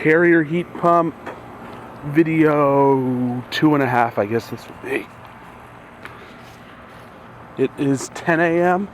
carrier heat pump video 2.5, I guess this would be. It is 10 a.m.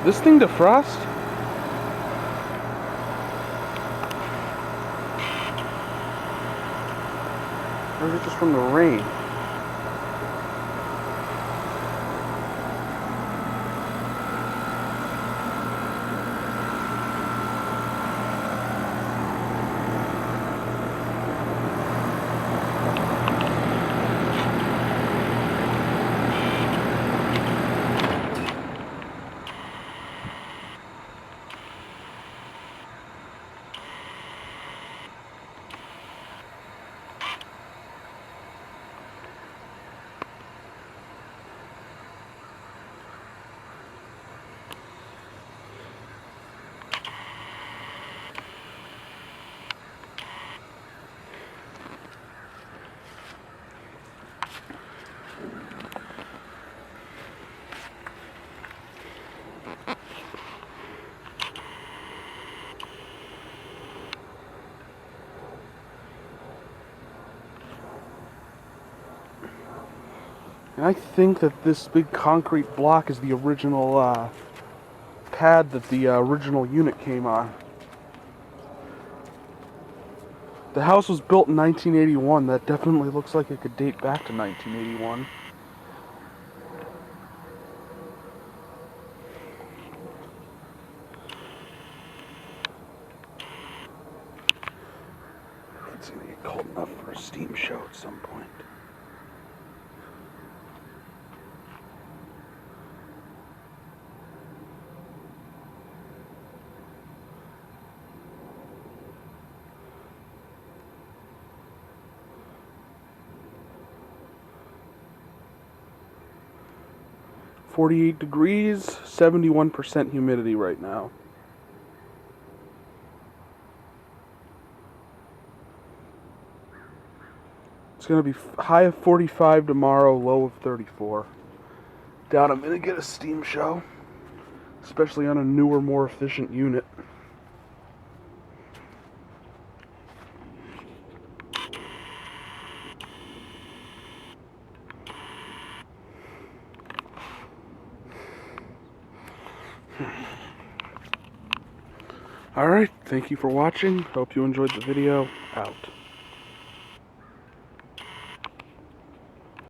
This thing defrost? Or is it just from the rain? And I think that this big concrete block is the original pad that the original unit came on. The house was built in 1981. That definitely looks like it could date back to 1981. It's gonna get cold enough for a steam show at some point. .48 degrees, 71% humidity right now. It's going to be high of 45 tomorrow, low of 34. Doubt I'm going to get a steam show, especially on a newer, more efficient unit. Alright, thank you for watching. Hope you enjoyed the video. Out.